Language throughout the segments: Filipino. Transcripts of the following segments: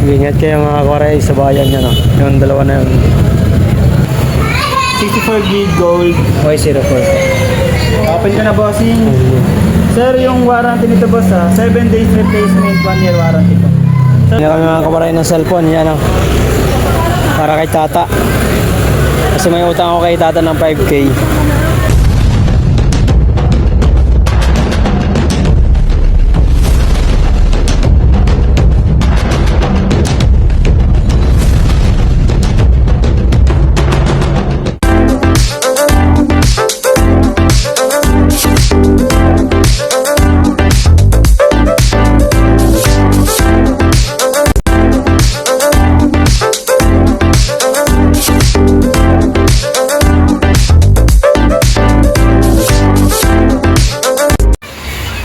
Mag-ingat kayo mga kawaray sa bayan niya, no? Yung dalawa na yun. 64 gig gold. Okay, 04. Open ka na, bossing. Sir, yung warranty nito, boss, 7 days replacement, 1 year warranty po. Hindi kami mga kawaray ng cellphone. Yan, no? Para kay tata. Kasi may utang ako kay tata ng 5K.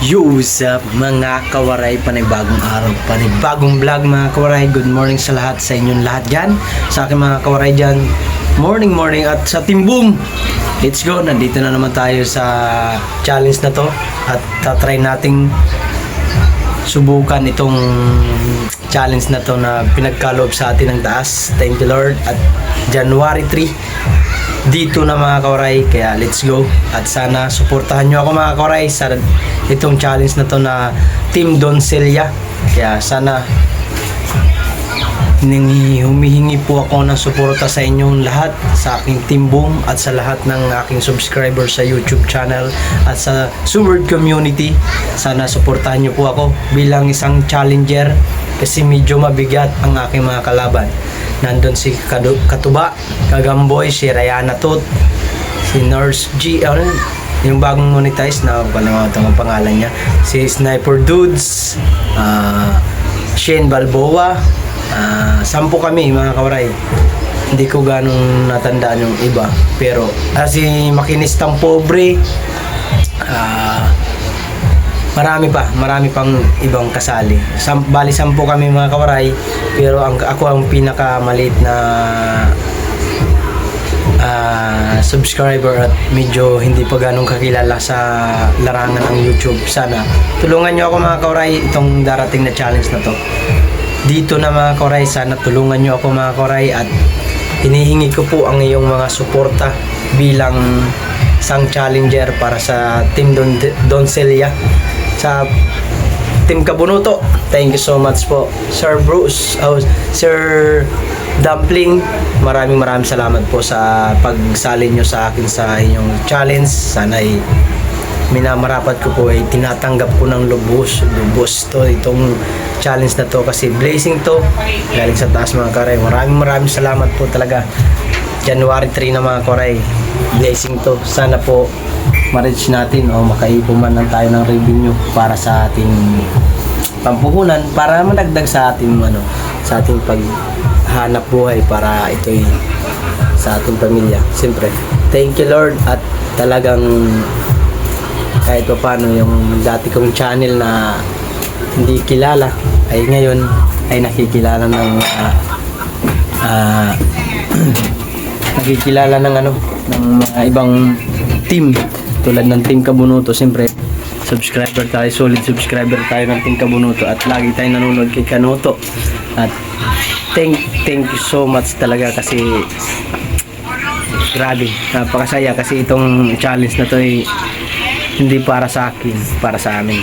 Yo, what's up mga kawaray, panibagong araw, panibagong vlog mga kawaray. Good morning sa lahat, sa inyong lahat dyan, sa aking mga kawaray dyan. Morning at sa Team Boom, let's go. Nandito na naman tayo sa challenge na to at tatry nating subukan itong challenge na to na pinagkaloob sa atin ng taas. Thank you Lord. At January 3 dito na mga kawaray, kaya let's go. At sana suportahan nyo ako mga kawaray sa itong challenge na to na Team Doncelia. Kaya sana humihingi po ako ng suporta sa inyong lahat, sa aking Team Boom at sa lahat ng aking subscribers sa YouTube channel at sa Sword community. Sana suportahan nyo po ako bilang isang challenger kasi medyo mabigat ang aking mga kalaban. Nandun si Katuba, Kagamboy, si Rayana Tot, si Nurse G, yung bagong monetize na palimutan ang pangalan niya, si Sniper Dudes, Shane Balboa, 10 kami mga kawaray. Hindi ko ganong natandaan yung iba, pero si Makinistang Pobre, marami pang ibang kasali. Bali 10 kami mga kawaray, pero ako ang pinakamaliit na subscriber at medyo hindi pa ganong kakilala sa larangan ng YouTube. Sana tulungan nyo ako mga kawaray itong darating na challenge na to. Dito na mga kawaray, sana tulungan nyo ako mga kawaray at hinihingi ko po ang iyong mga suporta bilang isang challenger para sa Team Doncelia, sa Team Kabunuto. Thank you so much po Sir Bruce, Sir Dumpling. Maraming salamat po sa pagsali nyo sa akin sa inyong challenge. Sana ay minamarapat ko po ay tinatanggap ko ng lubos to itong challenge na to kasi blessing to galing sa taas mga karay. Maraming salamat po talaga. January 3 na mga karay, blessing to. Sana po ma-reach natin o makaipon man lang tayo ng revenue para sa ating pampuhunan, para madagdag sa ating sa ating paghanap buhay para ito'y sa ating pamilya. Siyempre, thank you Lord. At talagang kahit pa paano yung dati kong channel na hindi kilala ay ngayon ay nakikilala ng nakikilala ng mga ibang team tulad ng Team Kabunuto. Siyempre subscriber tayo, solid subscriber tayo ng Team Kabunuto at lagi tayong nanonood kay Kanuto. At thank you so much talaga kasi grabe, napakasaya kasi itong challenge na to ay hindi para sa akin, para sa amin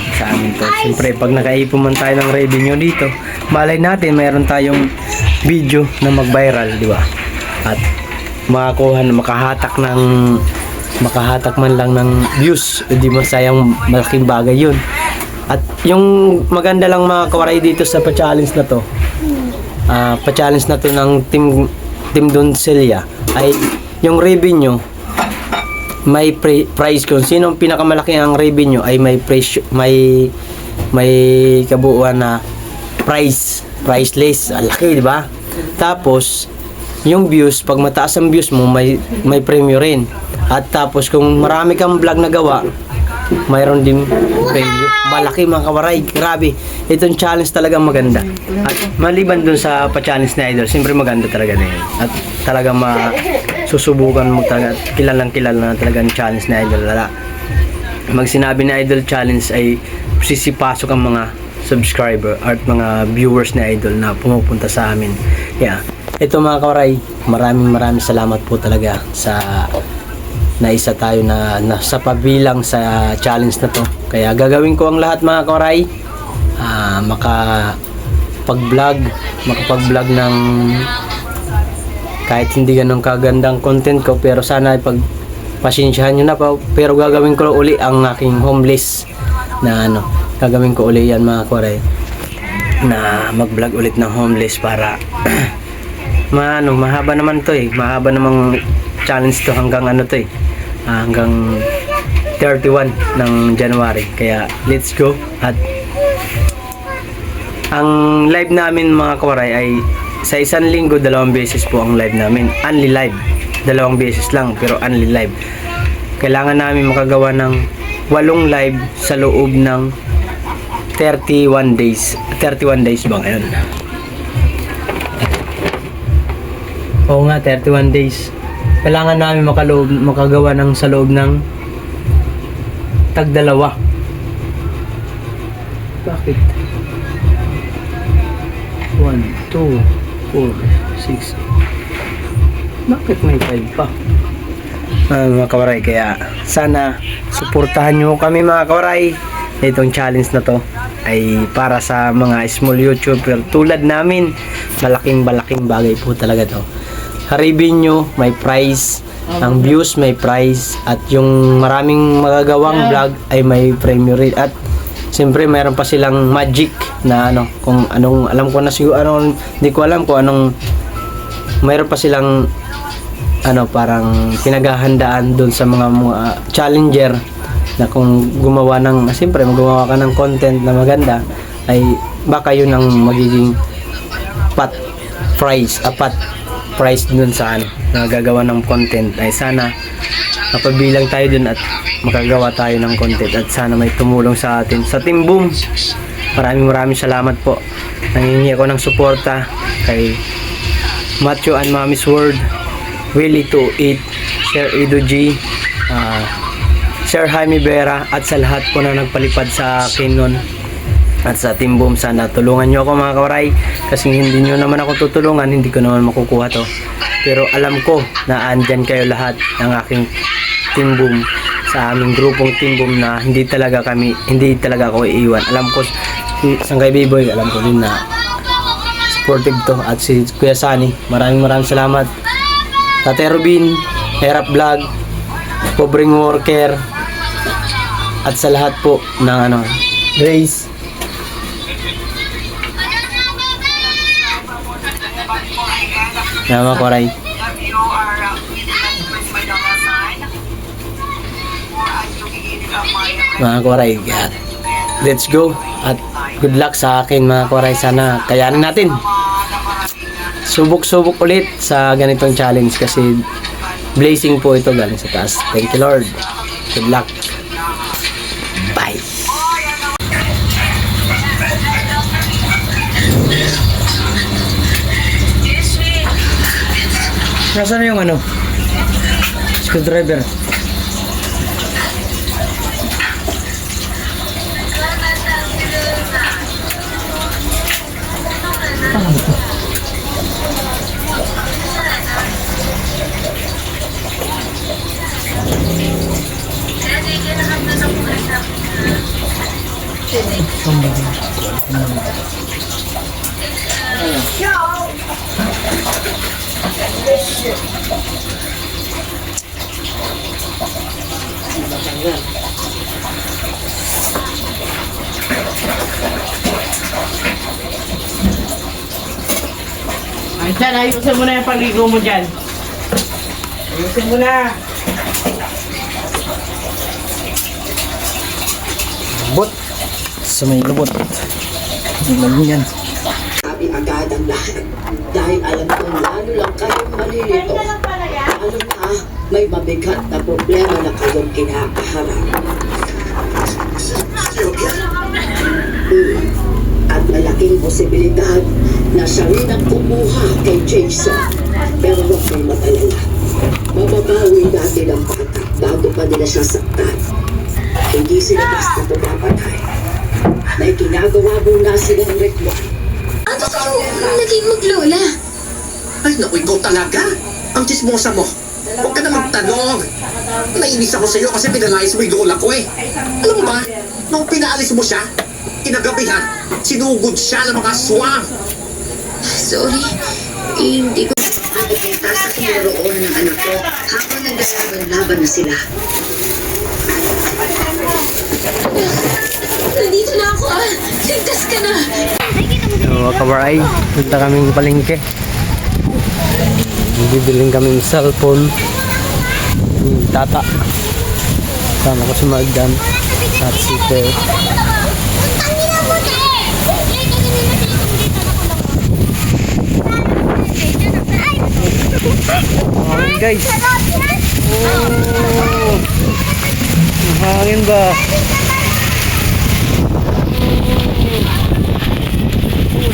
to. Siyempre pag nakaipon man tayo ng revenue dito, malay natin mayroon tayong video na mag-viral, di ba? At makakuha na makahatak man lang ng views, hindi masayang malaking bagay yun. At yung maganda lang mga kawaray dito sa pa-challenge na to, pa-challenge na to ng Team Doncelia ay yung revenue may price. Kung sino ang pinakamalaki ang revenue ay may presyo, may kabuuan na priceless, laki, di ba? Tapos yung views, pag mataas ang views mo, may premyo rin. At tapos kung marami kang vlog na gawa, mayroon din premyo. Malaki mga kawaray, grabe. Itong challenge talaga maganda. At maliban dun sa pa-challenge na Idol, siyempre maganda talaga na yun. At talaga susubukan mo talaga, kilalang na talaga ng challenge na Idol. Lala. Mag sinabi na Idol challenge ay sisipasok ang mga subscriber at mga viewers na idol na pumupunta sa amin. Yeah. Ito mga kawaray, maraming salamat po talaga sa naisa tayo na nasa pabilang sa challenge na to. Kaya gagawin ko ang lahat mga kawaray, makapag-vlog ng kahit hindi ganun kagandang content ko, pero sana pasensyahan nyo na pa, pero gagawin ko uli ang aking homeless na gagawin ko uli yan mga kawaray, na mag-vlog ulit ng homeless para mahaba naman to mahaba namang challenge to hanggang hanggang 31 ng January. Kaya let's go. At ang live namin mga kawaray ay sa isang linggo 2 beses po ang live namin, only live, 2 beses lang pero only live. Kailangan namin makagawa ng 8 live sa loob ng 31 days bang ayun. Oo nga, 31 days. Kailangan namin makagawa ng sa loob ng tag-2. Bakit? 1, 2, 4, 6. Bakit may 5 pa? Mga kawaray, kaya sana suportahan nyo kami mga kawaray. Itong challenge na to ay para sa mga small YouTuber tulad namin. Malaking bagay po talaga to. Haribin nyo, may prize. Ang views may prize. At yung maraming magagawang vlog ay may premium rate. At siyempre mayroon pa silang magic na kung anong, alam ko na siguro, hindi ko alam kung anong, mayroon pa silang parang pinaghahandaan doon sa mga challenger na kung gumawa siyempre gumawa ka ng content na maganda, ay baka yun ang magiging prize dun sa na gagawa ng content. Ay sana mapabilang tayo dun at makagawa tayo ng content, at sana may tumulong sa atin sa Team Boom. Maraming salamat po. Nangingi ako ng suporta kay Matthew and Mommy's World, Willie to Eat, Sir Ido G, Sir Jaime Vera, at sa lahat po na nagpalipad sa akin nun, at sa Team Boom. Sana tulungan nyo ako mga kawaray, kasi hindi nyo naman ako tutulungan, hindi ko naman makukuha to. Pero alam ko na andyan kayo lahat ng aking Team Boom, sa aming grupong Team Boom, na hindi talaga ako iiwan. Alam ko si Sanggay Biboy, alam ko din na supportive to, at si Kuya Sunny. Maraming salamat. Tate Rubin, Herap Vlog, Pobreng Worker, at sa lahat po ng Grace. Mga kawaray, let's go, at good luck sa akin mga kawaray. Sana kayanin natin. Subok ulit sa ganitong challenge, kasi blessing po ito galing sa taas. Thank you Lord. Good luck. Bye. Nasaan yung screwdriver? Ay, Chan, ayusin mo na yung paligo mo dyan. Ayusin mo na. Lubot. Sa may lubot. Hindi naman yan. Sabi agad ang lahat. Dahil alam kong lalo lang kayong malilito. Alam na, may mabigat na problema na kayong kinakaharap. At malaking posibilidad na siya rin ang kumuha kay Jason. Pero huwag kang mag-alala. Mababawi natin ang bata bago pa nila siya saktan. Hindi sila basta pumapatay. may ginagawa muna silang ritual. Ano kayo naging maglola? Ay, naku, ikaw talaga. Ang chismosa mo. Huwag ka na magtanong. Nainis ako sa'yo kasi pinalayas mo yung lola ko eh. Alam mo ba, nung pinaalis mo siya, kinagabihan, sinugod siya ng mga swang. Sorry, hindi ko... Nakikita sa kinoroon ng anak ko habang naglalaban-laban na sila. Nandito na ako ah! Ligtas ka na! Mga kawaray, punta kaming palengke. Bibiling kaming cellphone. Tata. Sama ko si Magdan at si Teo. Hangin guys. Oh, hangin ba?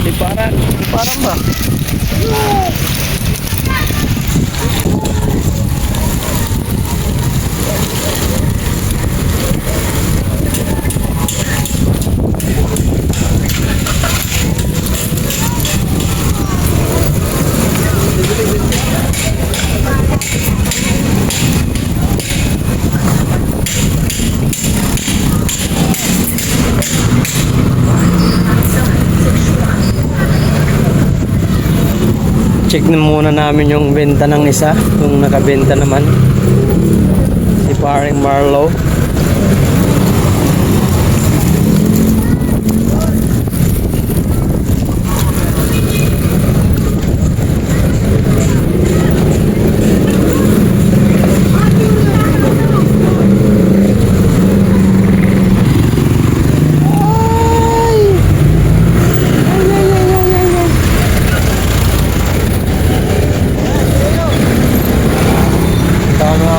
Di parang ba? Check na muna namin yung benta ng isa, kung nakabenta naman. Si paring Marlo.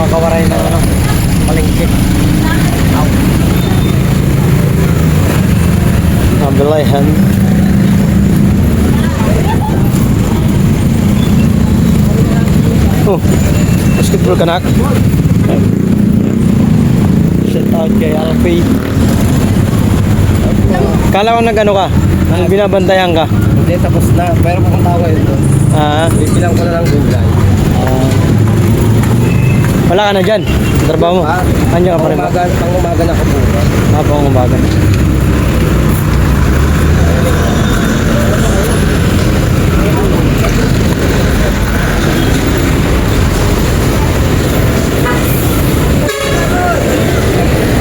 Kawaray ng ano, palengke. Nabilayhan. Oh, basketball kanak. Shout out kay Alfie. Kala ko nag-ano ka? Nang binabantayan ka? Hindi, tapos na. Pero kung tawa ito, bibilang ko na lang gulay. Wala ka na dyan. Trabaho mo. Kanya ka pa rin ba? Pang-umaga na ako muna. Pang-umaga.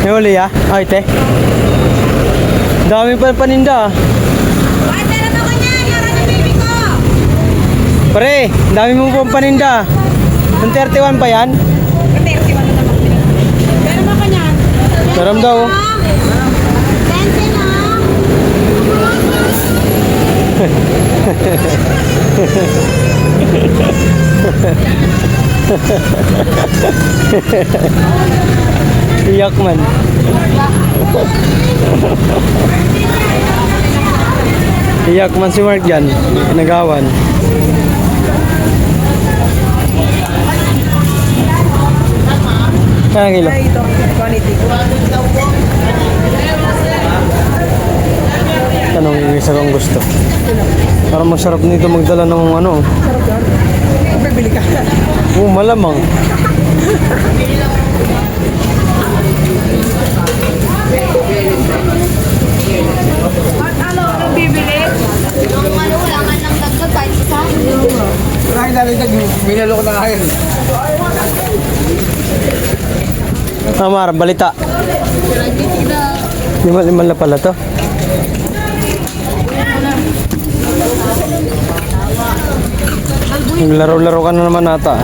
May huli ah? Ay, te. Dami pa paninda ah. Pare, dami mo pong paninda. Ang 31 pa yan? Meron daw. Iyak man. Iyak man si Mark dyan. Nagawan. Kaya kilo? Tanong yung isa kong gusto. Parang masarap nito magdala ng ano. Bibili ka. Oo, malamang. Anong bibili? Yung ano, wala nga nang dagdag kahit isa. Ay, nalagdag. Minalo ko na kayo. Amar, balita. Lima na pala to. Naglaro-laro ka na naman ata.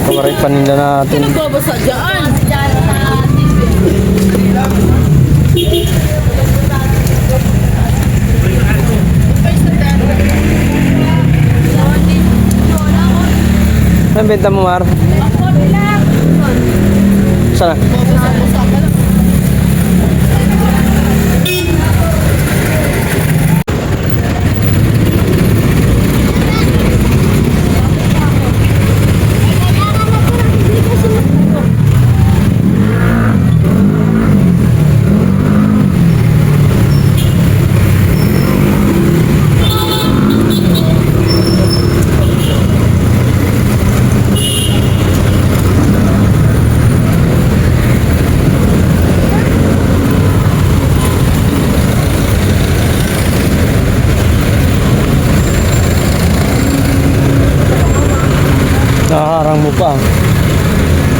Kawaray paninda natin. Babasa dyan. Ano benta mo, Mar? Sana? Harang mo pa.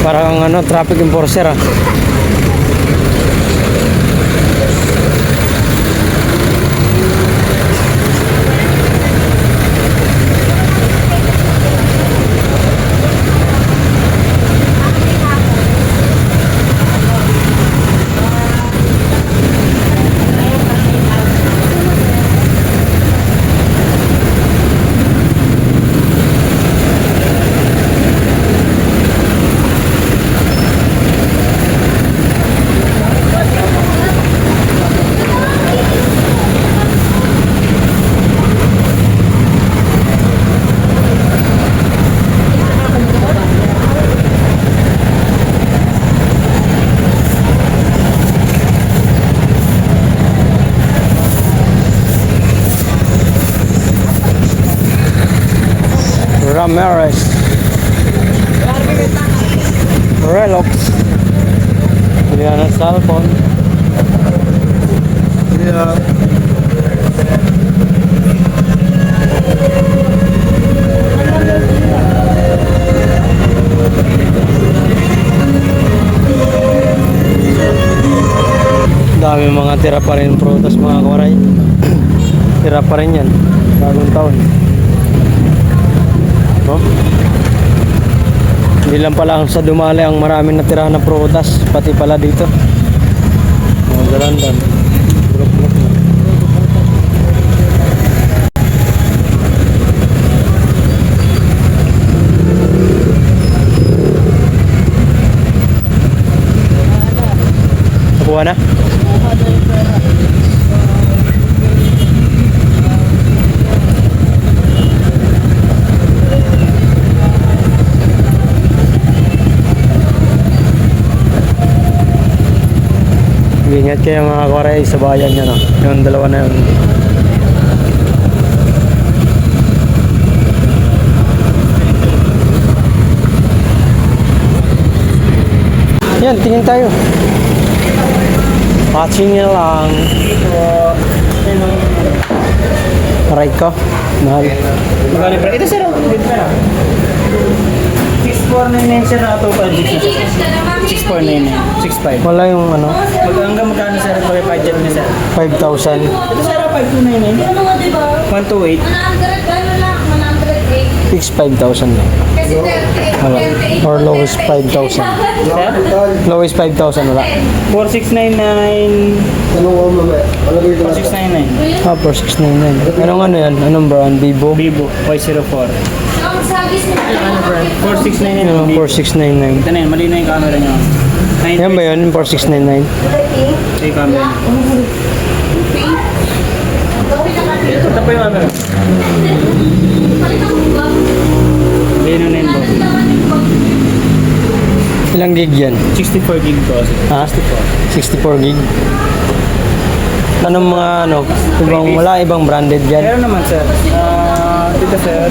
Parang ano, traffic enforcer ah. Ramirez, Relox, Juliana Salpon, dami mga tira pa rin prutas mga kawaray. Tira pa rin yan bagong taon. Oh. Hindi lang pala sa Dumali ang maraming natirahan na prutas, pati pala dito. Mga dalandan. Bulok-bulok na. Nakuha na? Ingat kayo mga Koray sa bayan nyo, no? Yung dalawa na yun. Yan, tingin tayo. Watching nyo lang. Aray ko. Mahal. Magkano pa? Ito sir, dito pera. 6499 sir na 256 6499 65. Wala yung ano, Hanggang magkano sir? Pag budget na sir. 5,000. Ito sir, 5299 Ano nga diba? 128. 100, ano lang, 108. Fix 5,000 lang. Kasi 38. Wala. Or lowest 5,000. Sir? Lowest 5,000 wala. 4699 4699 Ah, 4699. Anong ano yan? Anong brand? Vivo? Vivo Y04 Ang sagis mo. 4699 Ano, Vivo. 4699. Ito na yun, mali na yung camera nyo. Yan ba yun? 4699? Ito yung camera nyo. Ito pa yung camera. Lino na yun po. Ilang gig yan? 64 gig po. Ha? 64 gig. Anong mga ano? Wala ibang branded dyan? Meron naman sir. Dito sir.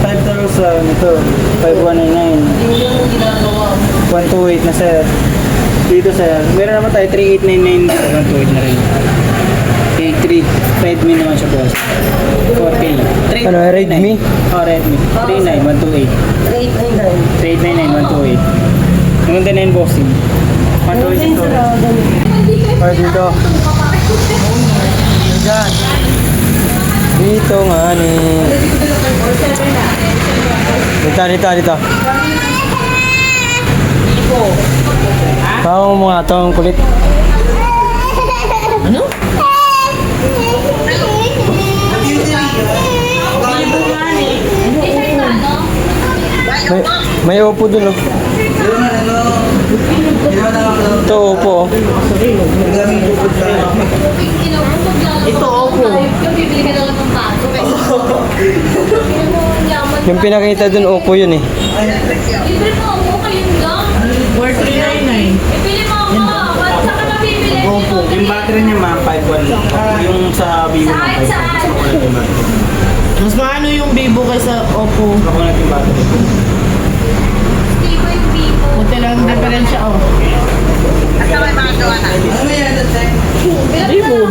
5,000 ito. 5199. 128 na sir. Dito sir. Meron naman tayo 3899. 128 na rin. K3. Redmi naman siya boss. 4K. Ano, Redmi? Redmi. 39 128. 3899 128. Maganda na yung boxing. 128 ito. Or dito? Dito nga ni. Dito. Bawa mo nga ito ang kulit. May Oppo dun oh. Ito Oppo oh. Ito, Oppo. Bibili ka lang ng bago. Yung pinakita dun Oppo yun eh. Libre mo ako kayo lang. 4399. Ibili mo ako. Ba't saan ka mabibili? Opo. Yung battery niya ma'am 5.1 lang. Yung sa Vivo ma'am 5.1. Mas maano yung Vivo kaysa Oppo. Ako natin yung battery. Vivo yung Vivo. Kunti lang ang diferensya, oh.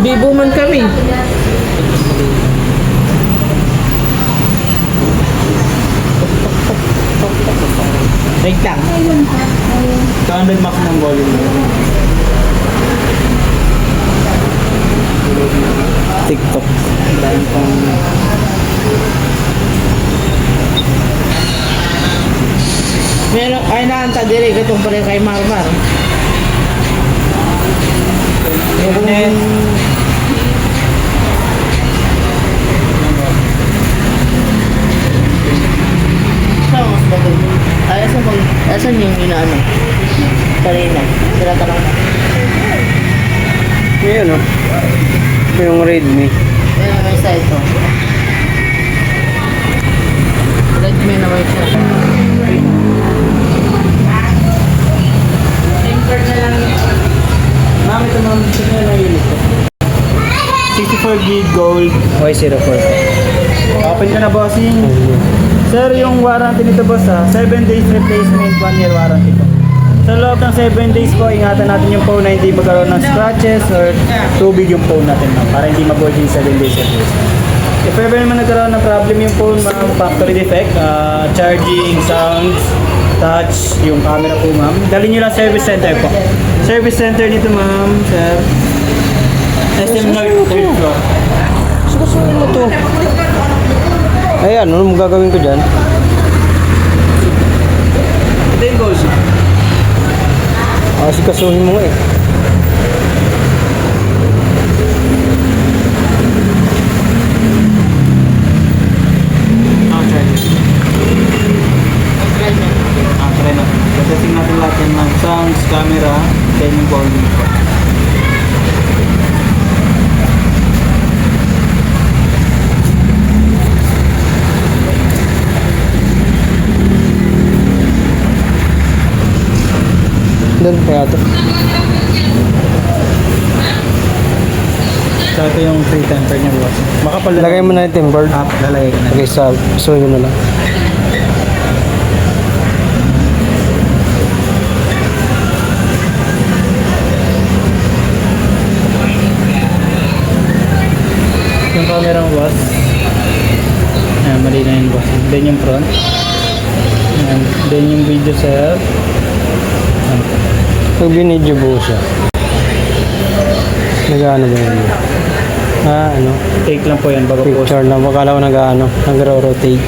Vivo man kami. Wait lang. 200 max ng volume. TikTok. Dahil pang... Meron, ay naanta dire, katong pa rin kay Marmar. Internet. Saan mas bagay? Ay, asan yung inaano? Kanina, sila tanong na. Ngayon, no? Yung Redmi. Ayun, may isa ito. Redmi naman siya. Temper na lang ito. Ma'am, ito ma'am. Ito na lang yun ito. 64 gig gold. Y04. Open ka na, bossing. Sir, yung warranty nito, boss, 7 days replacement, 1 year warranty po. Sa loob ng 7 days po, ingatan natin yung phone na hindi magkaroon ng scratches or tubig yung phone natin, ma'am, para hindi ma-void yung 7 days replacement. If ever naman nagkaroon ng problem yung phone, ma'am, factory defect, charging, sounds, touch, yung camera po, ma'am, dali nyo lang service center po. Service center nito, ma'am, sir. SM North, 3rd floor. Gusto mo to. Ayan, ano mo gagawin ko dyan? Ito yung goals. Sikasuhin mo nga eh. Try na. Testing natin lahat yan ng sounds, camera, then yung volume. Doon kaya to. So ito yung free temper niya, boss. Makapal Lagay mo na yung tempered. lalagay ko na. Okay, so yun na lang. Yung camera mo, boss. Ayan, mali na yun, boss. Then yung front. Ayan. Then yung video, sir. Pag binidyo buo siya. Nag-ano ba yun? Ano? Take lang po yan bago post. Picture lang. Akala ko nag-ano. Nag-rotate.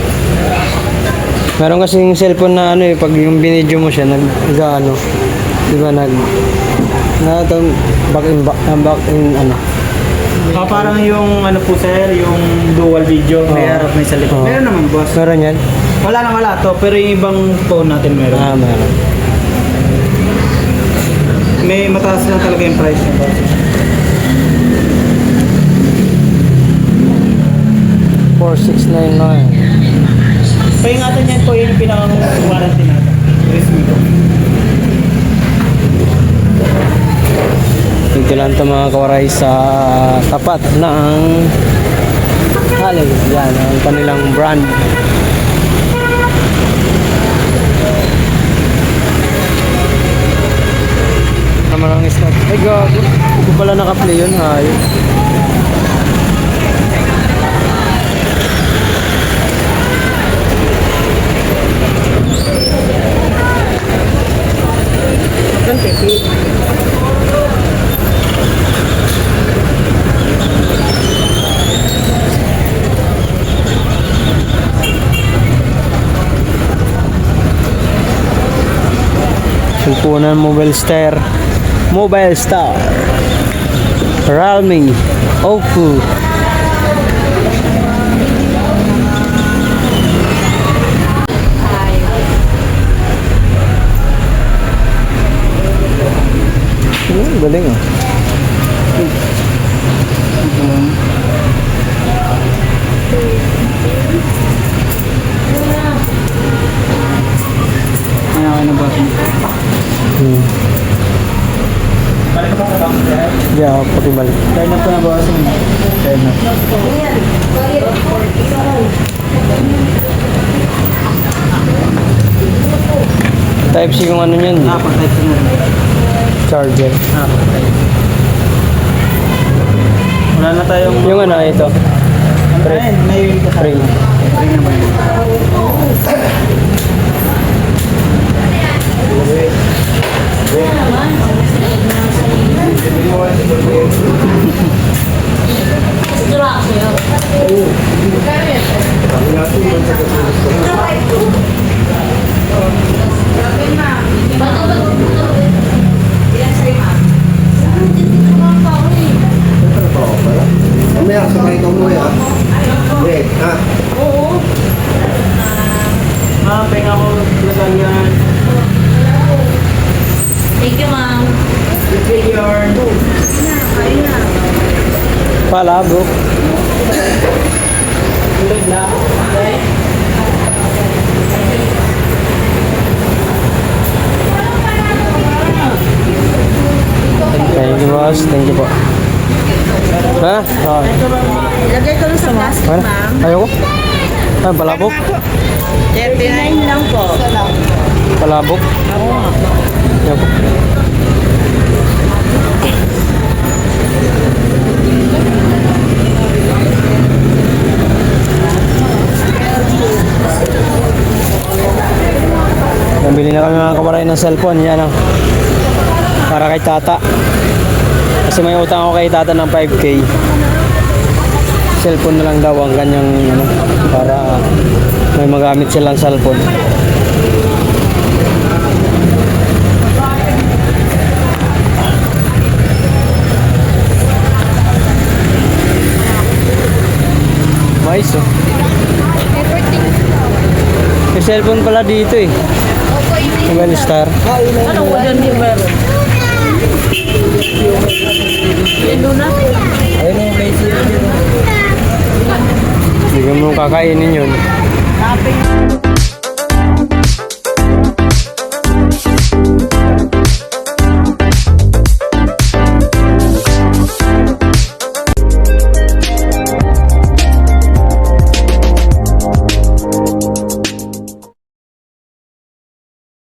Meron kasing cellphone na ano eh. Pag yung binidyo mo siya, nag-ano. Di ba back in ano. Parang yung ano po, sir, yung dual video. May harap, may sa likod. Oo. Meron naman, boss. Meron yan? Wala to, pero yung ibang phone natin meron. Meron. May mataas lang talaga yung price niya, boss. 4699. Paingatan yan po, yun yung pinaka-warranty natin. Resmi ko. Dito lang ito mga kawaray sa tapat ng Halay. Yan, ang kanilang brand. Naman ang start. Ay gago. Hindi pala naka-play yun. Hayop. Sulpunan Mobile Star, Realme, Oppo. Galing ah. Ayan, ano ba? Balik ka pa sa box, sir? Yeah, pati balik. Turn up ko na, boss. Turn up. Type C kung ano yun. Pag-type ko na. Charger. Pag-type. Wala na tayong... Yung ano, ito. Pre. May kasama. Pre. Pre na ba yun? Mamaya, sabay ka umuwi ha. Wait, ha? Penga ko lasagyan. Thank you, ma'am. Yarn. Palabok. Thank you, boss. Thank you po. Ha? Oh. Ilagay ko lang sa plastic, Ano? ma'am. Ayoko. Ah, palabok? 39 lang po. Palabok? Ayoko. Nabili na kami mga kabaray ng cellphone. Yan o. Para kay tata. Kasi may utang ako kay tata ng 5K. Cellphone na lang daw ang kanyang ano, para may magamit silang cellphone. Mais oh. May cellphone pala dito eh. Mobile Star. Anong wadan niyo meron? Yun na. Hindi mo kakainin yun. Taping.